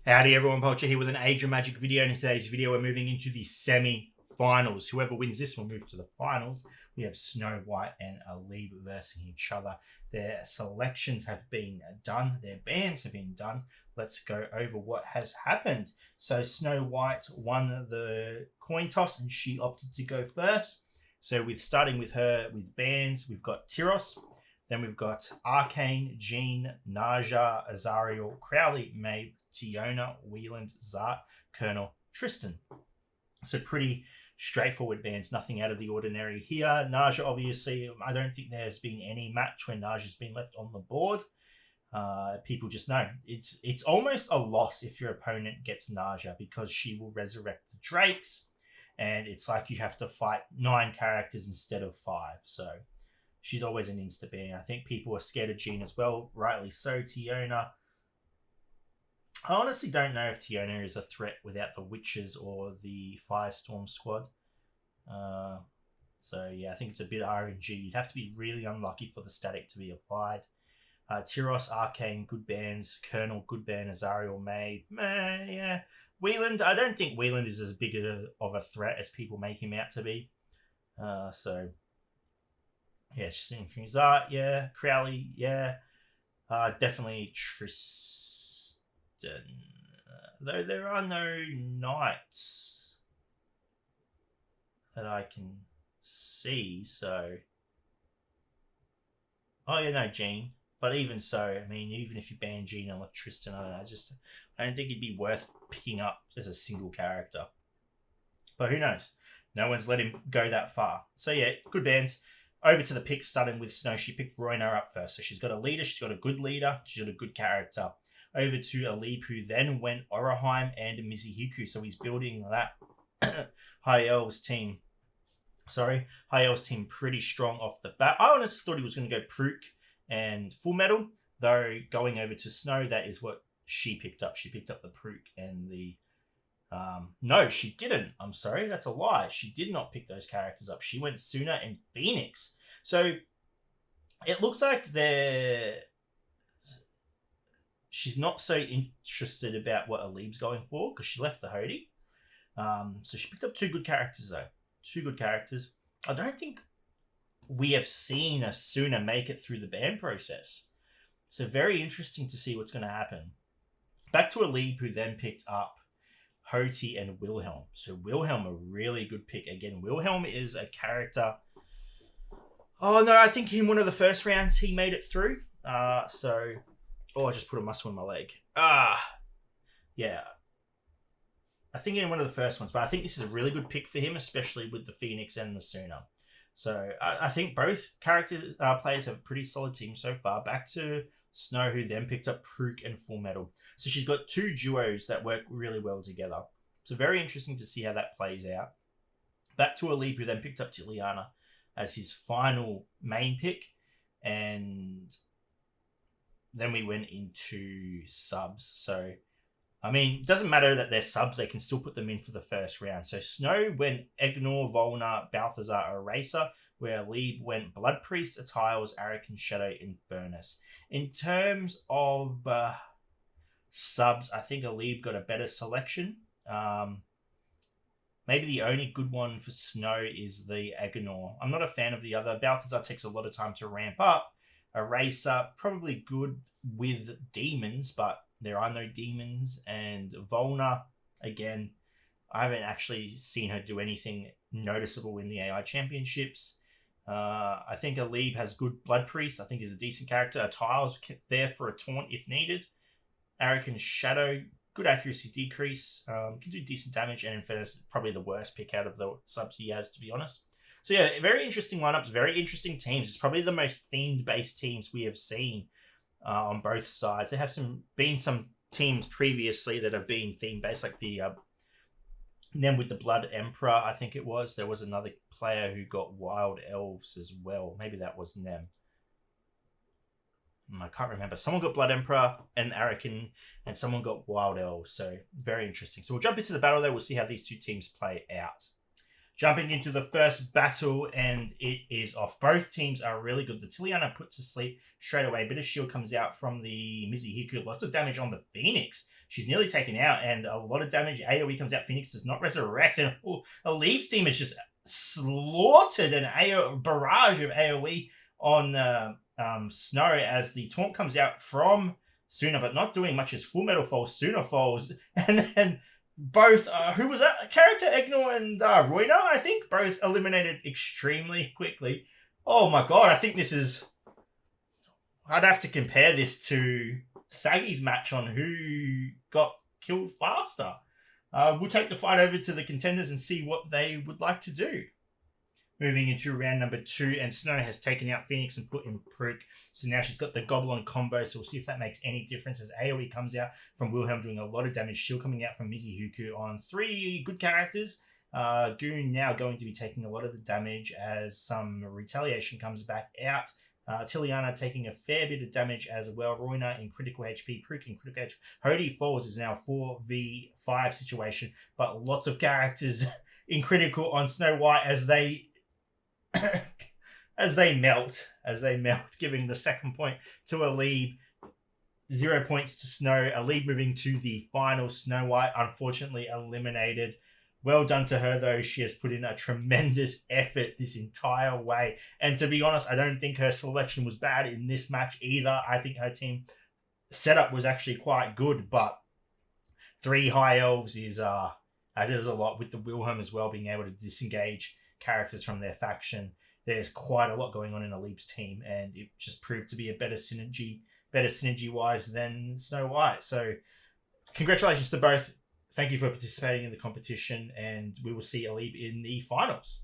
Howdy everyone, Poacher here with an Age of Magic video. In today's video, we're moving into the semi-finals. Whoever wins this will move to the finals. We have Snow White and ALEEBR versing each other. Their selections have been done. Their bans have been done. Let's go over what has happened. So Snow White won the coin toss and she opted to go first. So starting with her with bans, we've got Tyros. Then we've got Arcane, Jean, Naja, Azariel, Crowley, Maeve, Tiona, Wieland, Zart, Colonel, Tristan. So pretty straightforward bans, nothing out of the ordinary here. Naja, obviously, I don't think there's been any match where Naja's been left on the board. People just know. It's almost a loss if your opponent gets Naja because she will resurrect the Drakes. And it's like you have to fight 9 characters instead of 5. So she's always an insta-ban. I think people are scared of Jean as well. Rightly so. Tiona. I honestly don't know if Tiona is a threat without the Witches or the Firestorm squad. So, yeah, I think it's a bit RNG. You'd have to be really unlucky for the static to be applied. Tyros, Arcane, good bans. Colonel, good ban. Azariel, May. Yeah. Wieland, I don't think Wieland is as big of a threat as people make him out to be. So yeah, she's thinking Zart, yeah. Crowley, yeah. Definitely Tristan. Though there are no knights that I can see, so. Oh, yeah, no, Jean. But even so, I mean, even if you ban Jean and left Tristan, I don't know, I don't think it'd be worth picking up as a single character. But who knows? No one's let him go that far. So yeah, good bans. Over to the picks, starting with Snow. She picked Royna up first. So she's got a leader. She's got a good leader. She's got a good character. Over to ALEEBR, who then went Oraheim and Mizuhiku. So he's building that High Elves team. High Elves team pretty strong off the bat. I honestly thought he was going to go Prook and Full Metal. Though going over to Snow, that is what she picked up. She picked up the Prook and the... no, she didn't. I'm sorry, that's a lie. She did not pick those characters up. She went Suna and Phoenix. So it looks like she's not so interested about what ALEEBR's going for because she left the Howdy. So she picked up 2 good characters though. 2 good characters. I don't think we have seen a Suna make it through the ban process. So very interesting to see what's going to happen. Back to ALEEBR, who then picked up Hoti and Wilhelm. So Wilhelm, a really good pick. Again, Wilhelm is a character... Oh, no, I think in one of the first rounds he made it through. I just put a muscle in my leg. Yeah. I think in one of the first ones, but I think this is a really good pick for him, especially with the Phoenix and the Suna. So I think both players have a pretty solid team so far. Back to Snow, who then picked up Prook and Full Metal. So she's got 2 duos that work really well together. So very interesting to see how that plays out. Back to ALEEBR, who then picked up Tiliana as his final main pick. And then we went into subs. So, I mean, it doesn't matter that they're subs. They can still put them in for the first round. So Snow went Egnor, Volna, Balthazar, Eraser, where ALEEBR went Blood Priest, Atiles, Arakan, Shadow, Infernus. In terms of subs, I think ALEEBR got a better selection. Maybe the only good one for Snow is the Egnor. I'm not a fan of the other. Balthazar takes a lot of time to ramp up. Eraser, probably good with demons, but there are no demons. And Volna, again, I haven't actually seen her do anything noticeable in the AI championships. I think ALEEBR has good Blood Priest. I think he's a decent character. Atiles there for a taunt if needed. Arakan Shadow, good accuracy decrease. Can do decent damage. And Infernus, probably the worst pick out of the subs he has, to be honest. So yeah, very interesting lineups, very interesting teams. It's probably the most themed-based teams we have seen on both sides. There have been some teams previously that have been theme-based, like the... then with the Blood Emperor, I think it was. There was another player who got Wild Elves as well. Maybe that was them. I can't remember. Someone got Blood Emperor and Arakan, and someone got Wild Elves. So very interesting. So we'll jump into the battle there. We'll see how these 2 teams play out. Jumping into the first battle, and it is off. Both teams are really good. The Tiliana put to sleep straight away. Bit of shield comes out from the Mizuhiku. Lots of damage on the Phoenix. She's nearly taken out, and a lot of damage. AoE comes out. Phoenix does not resurrect. And ALEEBR's team is just slaughtered an barrage of AoE on Snow as the taunt comes out from Suna, but not doing much as Full Metal falls. Suna falls, and then both, who was that character? Egnor and Royna, I think, both eliminated extremely quickly. Oh my god, I think this is... I'd have to compare this to Saggy's match on who got killed faster. We'll take the fight over to the contenders and see what they would like to do. Moving into round number 2, and Snow has taken out Phoenix and put in Prook. So now she's got the Goblin combo, so we'll see if that makes any difference as AoE comes out from Wilhelm doing a lot of damage. Shield coming out from Mizuhiku on 3 good characters. Goon now going to be taking a lot of the damage as some retaliation comes back out. Tiliana taking a fair bit of damage as well. Royna in critical HP, Prook in critical HP. Howdy Falls is now a 4v5 situation, but lots of characters in critical on Snow White as they melt, giving the second point to ALEEBR. 0 points to Snow. ALEEBR moving to the final. Snow White unfortunately eliminated. Well done to her though. She has put in a tremendous effort this entire way. And to be honest, I don't think her selection was bad in this match either. I think her team setup was actually quite good, but 3 high elves is a lot with the Wilhelm as well being able to disengage characters from their faction. There's quite a lot going on in ALEEBR's team, and it just proved to be a better synergy wise than Snow White. So congratulations to both. Thank you for participating in the competition, and we will see ALEEBR in the finals.